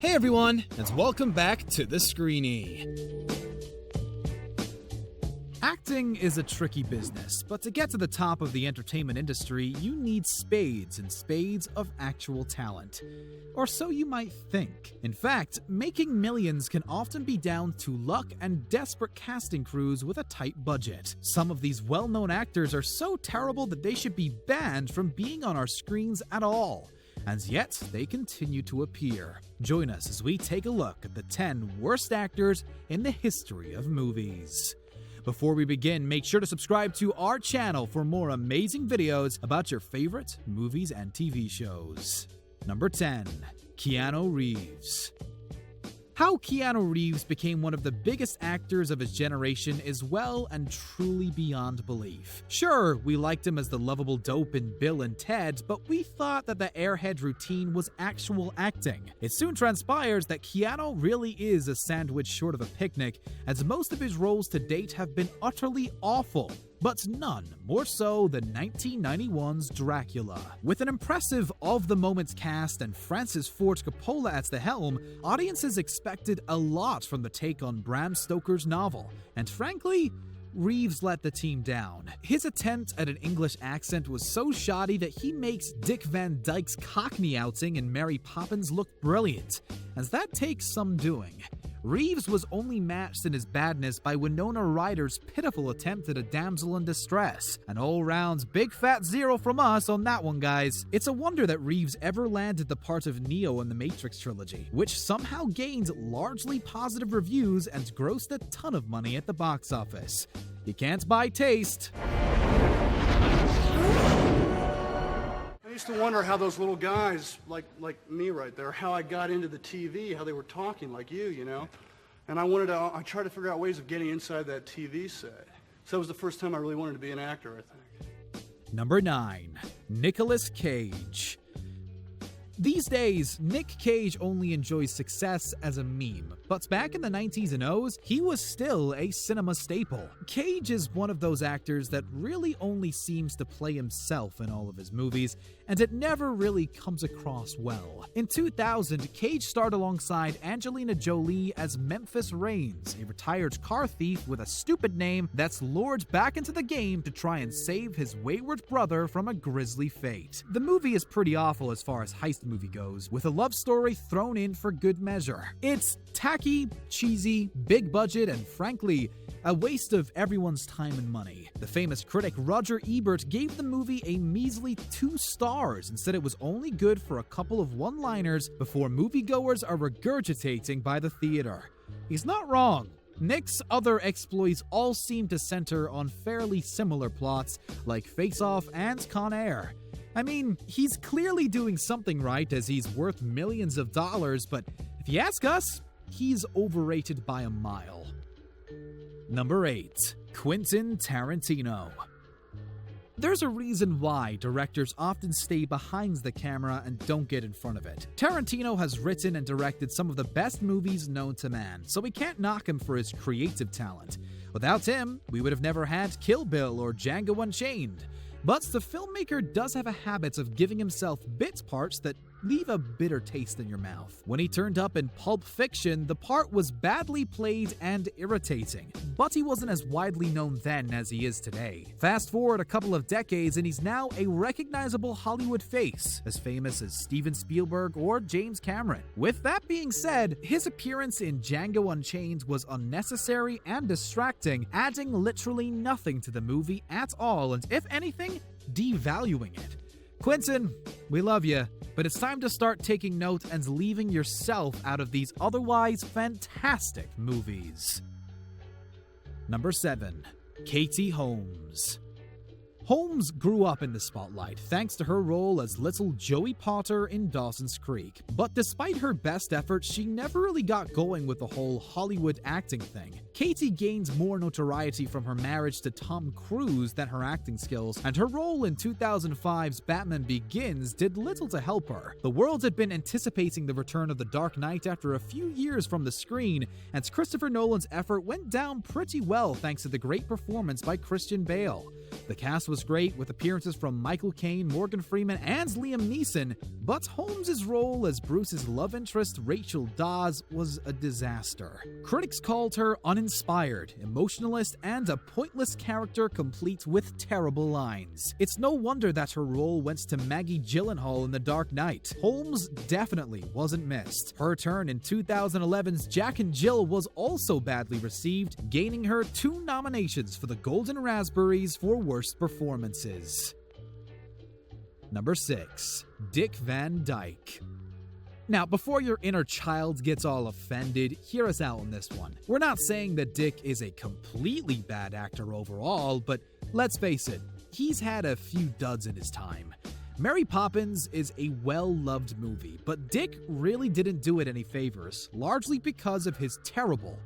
Hey everyone, and welcome back to The Screeny. Acting is a tricky business, but to get to the top of the entertainment industry, you need spades and spades of actual talent. Or so you might think. In fact, making millions can often be down to luck and desperate casting crews with a tight budget. Some of these well-known actors are so terrible that they should be banned from being on our screens at all. And yet, they continue to appear. Join us as we take a look at the 10 worst actors in the history of movies. Before we begin, make sure to subscribe to our channel for more amazing videos about your favorite movies and TV shows. Number 10. Keanu Reeves. How Keanu Reeves became one of the biggest actors of his generation is well and truly beyond belief. Sure, we liked him as the lovable dope in Bill and Ted, but we thought that the airhead routine was actual acting. It soon transpires that Keanu really is a sandwich short of a picnic, as most of his roles to date have been utterly awful. But none more so than 1991's Dracula. With an impressive of-the-moment cast and Francis Ford Coppola at the helm, audiences expected a lot from the take on Bram Stoker's novel, and frankly, Reeves let the team down. His attempt at an English accent was so shoddy that he makes Dick Van Dyke's Cockney outing in Mary Poppins look brilliant, as that takes some doing. Reeves was only matched in his badness by Winona Ryder's pitiful attempt at a damsel in distress. An all-round big fat zero from us on that one, guys. It's a wonder that Reeves ever landed the part of Neo in the Matrix trilogy, which somehow gained largely positive reviews and grossed a ton of money at the box office. You can't buy taste. I used to wonder how those little guys, like me right there, how I got into the TV, how they were talking like you know? And I tried to figure out ways of getting inside that TV set. So that was the first time I really wanted to be an actor, I think. Number 9. Nicolas Cage. These days, Nick Cage only enjoys success as a meme, but back in the 90s and 00s, he was still a cinema staple. Cage is one of those actors that really only seems to play himself in all of his movies, and it never really comes across well. In 2000, Cage starred alongside Angelina Jolie as Memphis Reigns, a retired car thief with a stupid name that's lured back into the game to try and save his wayward brother from a grisly fate. The movie is pretty awful as far as heist movie goes, with a love story thrown in for good measure. It's tacky, cheesy, big budget, and frankly, a waste of everyone's time and money. The famous critic Roger Ebert gave the movie a measly 2 stars and said it was only good for a couple of one-liners before moviegoers are regurgitating by the theater. He's not wrong. Nick's other exploits all seem to center on fairly similar plots, like Face Off and Con Air. I mean, he's clearly doing something right as he's worth millions of dollars, but if you ask us, he's overrated by a mile. Number 8. Quentin Tarantino. There's a reason why directors often stay behind the camera and don't get in front of it. Tarantino has written and directed some of the best movies known to man, so we can't knock him for his creative talent. Without him, we would have never had Kill Bill or Django Unchained. But the filmmaker does have a habit of giving himself bit parts that leave a bitter taste in your mouth. When he turned up in Pulp Fiction, the part was badly played and irritating, but he wasn't as widely known then as he is today. Fast forward a couple of decades and he's now a recognizable Hollywood face, as famous as Steven Spielberg or James Cameron. With that being said, his appearance in Django Unchained was unnecessary and distracting, adding literally nothing to the movie at all, and if anything, devaluing it. Quentin, we love you, but it's time to start taking note and leaving yourself out of these otherwise fantastic movies. Number 7. Katie Holmes. Holmes grew up in the spotlight thanks to her role as little Joey Potter in Dawson's Creek. But despite her best efforts, she never really got going with the whole Hollywood acting thing. Katie gained more notoriety from her marriage to Tom Cruise than her acting skills, and her role in 2005's Batman Begins did little to help her. The world had been anticipating the return of The Dark Knight after a few years from the screen, and Christopher Nolan's effort went down pretty well thanks to the great performance by Christian Bale. The cast was was great, with appearances from Michael Caine, Morgan Freeman, and Liam Neeson, but Holmes' role as Bruce's love interest, Rachel Dawes, was a disaster. Critics called her uninspired, emotionless, and a pointless character complete with terrible lines. It's no wonder that her role went to Maggie Gyllenhaal in The Dark Knight. Holmes definitely wasn't missed. Her turn in 2011's Jack and Jill was also badly received, gaining her 2 nominations for the Golden Raspberries for Worst Performances. Number 6. Dick Van Dyke. Now, before your inner child gets all offended, hear us out on this one. We're not saying that Dick is a completely bad actor overall, but let's face it, he's had a few duds in his time. Mary Poppins is a well-loved movie, but Dick really didn't do it any favors, largely because of his terrible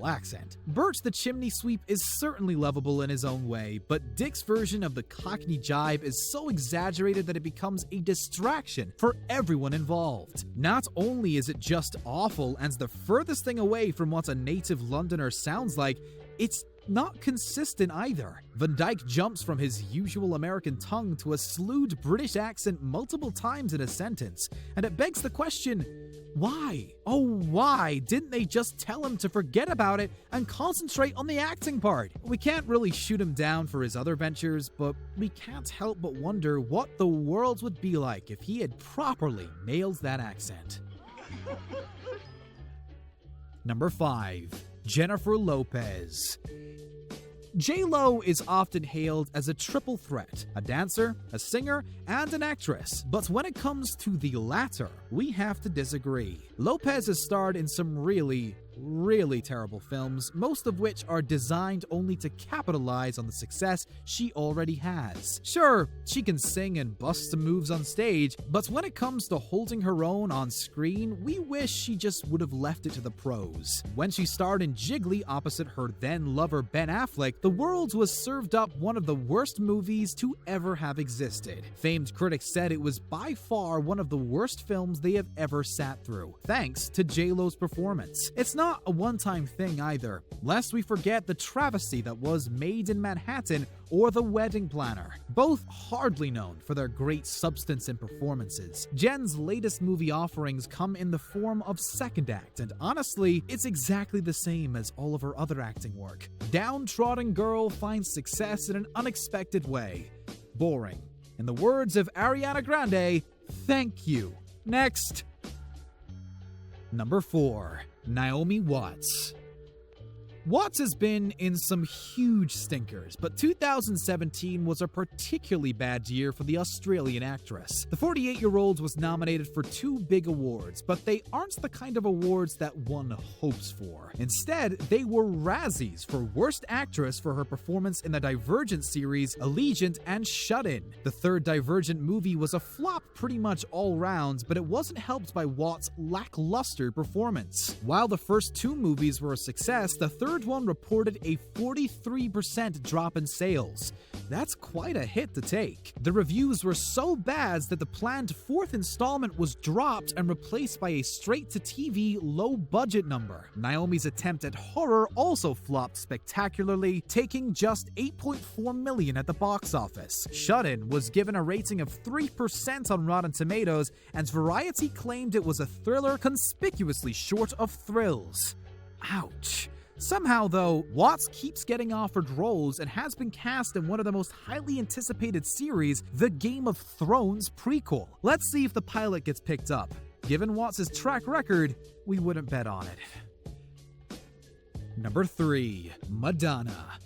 accent. Bert the Chimney Sweep is certainly lovable in his own way, but Dick's version of the Cockney jibe is so exaggerated that it becomes a distraction for everyone involved. Not only is it just awful and the furthest thing away from what a native Londoner sounds like, it's not consistent either. Van Dyke jumps from his usual American tongue to a slewed British accent multiple times in a sentence, and it begs the question, why? Oh, why didn't they just tell him to forget about it and concentrate on the acting part? We can't really shoot him down for his other ventures, but we can't help but wonder what the world would be like if he had properly nailed that accent. Number 5. Jennifer Lopez. J-Lo is often hailed as a triple threat, a dancer, a singer, and an actress. But when it comes to the latter, we have to disagree. Lopez has starred in some really terrible films, most of which are designed only to capitalize on the success she already has. Sure, she can sing and bust some moves on stage, but when it comes to holding her own on screen, we wish she just would have left it to the pros. When she starred in Jiggly opposite her then-lover Ben Affleck, the world was served up one of the worst movies to ever have existed. Famed critics said it was by far one of the worst films they have ever sat through, thanks to J-Lo's performance. It's not a one-time thing either, lest we forget the travesty that was Made in Manhattan or The Wedding Planner, both hardly known for their great substance and performances. Jen's latest movie offerings come in the form of second act, and honestly, it's exactly the same as all of her other acting work. Downtrodden girl finds success in an unexpected way. Boring. In the words of Ariana Grande, thank you. Next. Number 4. Naomi Watts. Watts has been in some huge stinkers, but 2017 was a particularly bad year for the Australian actress. The 48-year-old was nominated for 2 big awards, but they aren't the kind of awards that one hopes for. Instead, they were Razzies for Worst Actress for her performance in the Divergent series Allegiant and Shut-In. The third Divergent movie was a flop pretty much all round, but it wasn't helped by Watts' lackluster performance. While the first 2 movies were a success, the third one reported a 43% drop in sales. That's quite a hit to take. The reviews were so bad that the planned 4th installment was dropped and replaced by a straight-to-TV low-budget number. Naomi's attempt at horror also flopped spectacularly, taking just $8.4 million at the box office. Shut-In was given a rating of 3% on Rotten Tomatoes, and Variety claimed it was a thriller conspicuously short of thrills. Ouch. Somehow, though, Watts keeps getting offered roles and has been cast in one of the most highly anticipated series, the Game of Thrones prequel. Let's see if the pilot gets picked up. Given Watts' track record, we wouldn't bet on it. Number 3. Madonna.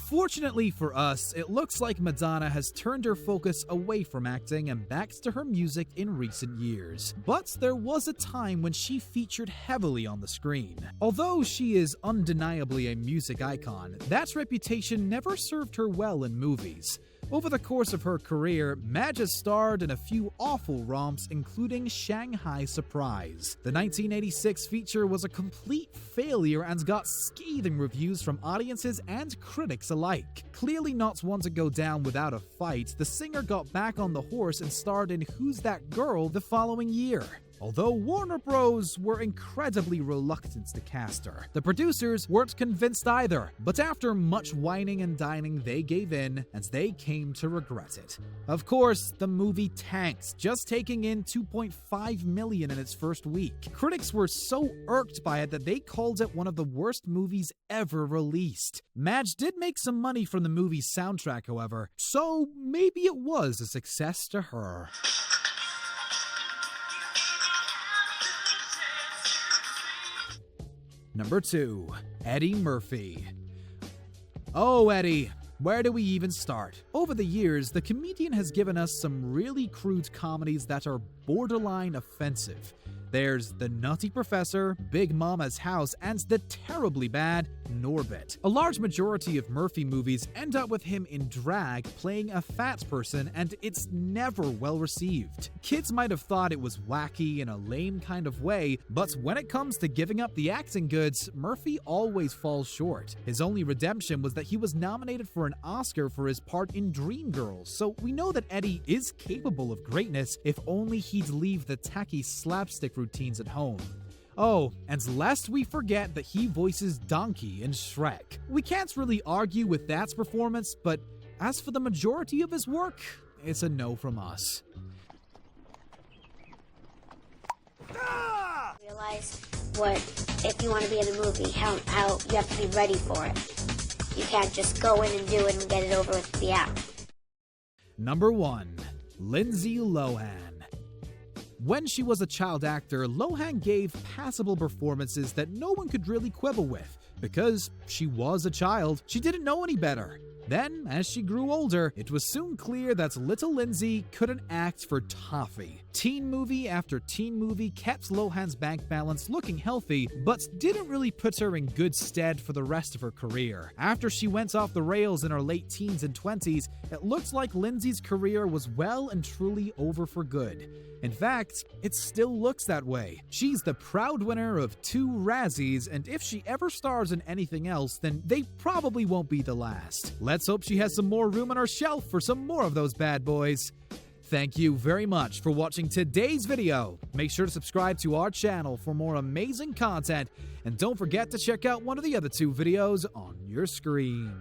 Fortunately for us, it looks like Madonna has turned her focus away from acting and back to her music in recent years. But there was a time when she featured heavily on the screen. Although she is undeniably a music icon, that reputation never served her well in movies. Over the course of her career, Madge has starred in a few awful romps, including Shanghai Surprise. The 1986 feature was a complete failure and got scathing reviews from audiences and critics alike. Clearly not one to go down without a fight, the singer got back on the horse and starred in Who's That Girl the following year. although Warner Bros. Were incredibly reluctant to cast her. The producers weren't convinced either, but after much whining and dining, they gave in, and they came to regret it. Of course, the movie tanked, just taking in $2.5 million in its first week. Critics were so irked by it that they called it one of the worst movies ever released. Madge did make some money from the movie's soundtrack, however, so maybe it was a success to her. Number 2. Eddie Murphy. Oh, Eddie, where do we even start? Over the years, the comedian has given us some really crude comedies that are borderline offensive. There's The Nutty Professor, Big Mama's House, and the terribly bad Norbit. A large majority of Murphy movies end up with him in drag playing a fat person, and it's never well received. Kids might have thought it was wacky in a lame kind of way, but when it comes to giving up the acting goods, Murphy always falls short. His only redemption was that he was nominated for an Oscar for his part in Dreamgirls, so we know that Eddie is capable of greatness if only he'd leave the tacky slapstick routines at home. Oh, and lest we forget that he voices Donkey in Shrek. We can't really argue with that performance, but as for the majority of his work, it's a no from us. Realize what, if you want to be in a movie, how you have to be ready for it. You can't just go in and do it and get it over with the act. Number 1. Lindsay Lohan. When she was a child actor, Lohan gave passable performances that no one could really quibble with. Because she was a child, she didn't know any better. Then, as she grew older, it was soon clear that little Lindsay couldn't act for toffee. Teen movie after teen movie kept Lohan's bank balance looking healthy, but didn't really put her in good stead for the rest of her career. After she went off the rails in her late teens and 20s, it looked like Lindsay's career was well and truly over for good. In fact, it still looks that way. She's the proud winner of 2 Razzies, and if she ever stars in anything else, then they probably won't be the last. Let's hope she has some more room on her shelf for some more of those bad boys. Thank you very much for watching today's video. Make sure to subscribe to our channel for more amazing content, and don't forget to check out one of the other 2 videos on your screen.